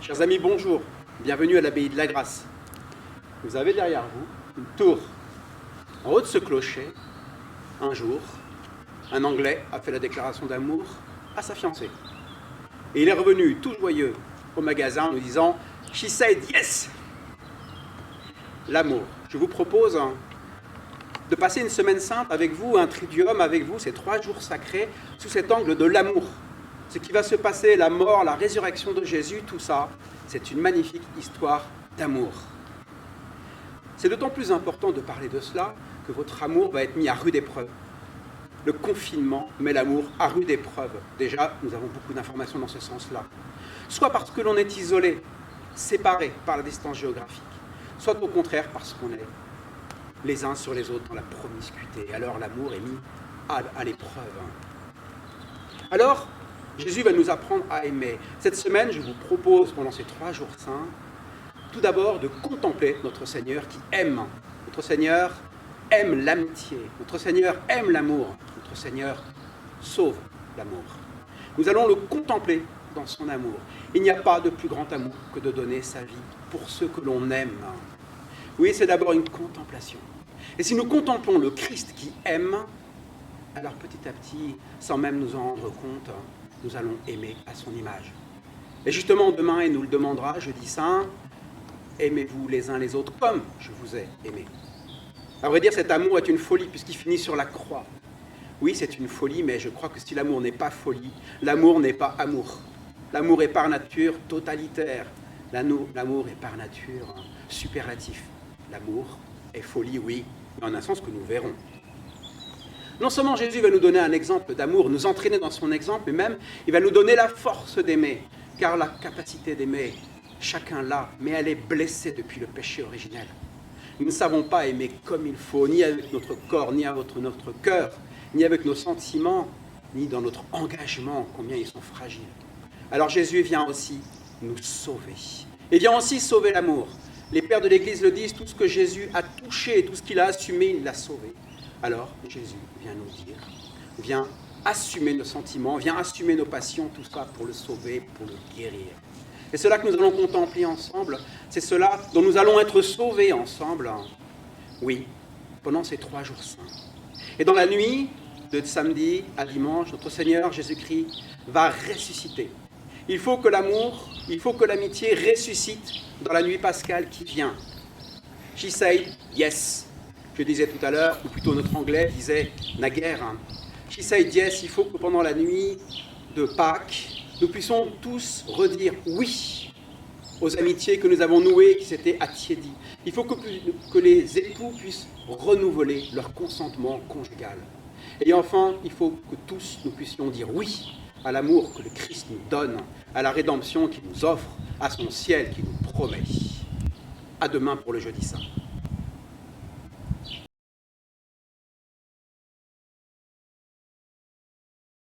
Chers amis, bonjour. Bienvenue à l'abbaye de la Grâce. Vous avez derrière vous une tour. En haut de ce clocher, un jour, un Anglais a fait la déclaration d'amour à sa fiancée. Et il est revenu tout joyeux au magasin en nous disant « She said yes !» L'amour. Je vous propose de passer une semaine sainte avec vous, un triduum avec vous, ces 3 jours sacrés, sous cet angle de l'amour. Ce qui va se passer, la mort, la résurrection de Jésus, tout ça, c'est une magnifique histoire d'amour. C'est d'autant plus important de parler de cela que votre amour va être mis à rude épreuve. Le confinement met l'amour à rude épreuve. Déjà, nous avons beaucoup d'informations dans ce sens-là. Soit parce que l'on est isolé, séparé par la distance géographique, soit au contraire parce qu'on est les uns sur les autres dans la promiscuité. Alors l'amour est mis à l'épreuve. Alors, Jésus va nous apprendre à aimer. Cette semaine, je vous propose, pendant ces 3 jours saints, tout d'abord de contempler notre Seigneur qui aime. Notre Seigneur aime l'amitié. Notre Seigneur aime l'amour. Notre Seigneur sauve l'amour. Nous allons le contempler dans son amour. Il n'y a pas de plus grand amour que de donner sa vie pour ceux que l'on aime. Oui, c'est d'abord une contemplation. Et si nous contemplons le Christ qui aime, alors petit à petit, sans même nous en rendre compte, nous allons aimer à son image. Et justement, demain, il nous le demandera, jeudi saint, aimez-vous les uns les autres comme je vous ai aimé. À vrai dire, cet amour est une folie puisqu'il finit sur la croix. Oui, c'est une folie, mais je crois que si l'amour n'est pas folie, l'amour n'est pas amour. L'amour est par nature totalitaire. L'amour est par nature superlatif. L'amour est folie, oui, mais en un sens que nous verrons. Non seulement Jésus va nous donner un exemple d'amour, nous entraîner dans son exemple, mais même il va nous donner la force d'aimer, car la capacité d'aimer, chacun l'a, mais elle est blessée depuis le péché originel. Nous ne savons pas aimer comme il faut, ni avec notre corps, ni avec notre cœur, ni avec nos sentiments, ni dans notre engagement, combien ils sont fragiles. Alors Jésus vient aussi nous sauver. Il vient aussi sauver l'amour. Les pères de l'Église le disent, tout ce que Jésus a touché, tout ce qu'il a assumé, il l'a sauvé. Alors Jésus vient nous dire, vient assumer nos sentiments, vient assumer nos passions, tout ça pour le sauver, pour le guérir. Et cela que nous allons contempler ensemble, c'est cela dont nous allons être sauvés ensemble, oui, pendant ces 3 jours saints. Et dans la nuit, de samedi à dimanche, notre Seigneur Jésus-Christ va ressusciter. Il faut que l'amour, il faut que l'amitié ressuscite dans la nuit pascale qui vient. She said yes. Je disais tout à l'heure, ou plutôt notre anglais disait naguère. She said yes, il faut que pendant la nuit de Pâques, nous puissions tous redire oui aux amitiés que nous avons nouées qui s'étaient attiédies. Il faut que les époux puissent renouveler leur consentement conjugal. Et enfin, il faut que tous nous puissions dire oui à l'amour que le Christ nous donne, à la rédemption qu'il nous offre, à son ciel qu'il nous promet. À demain pour le jeudi saint.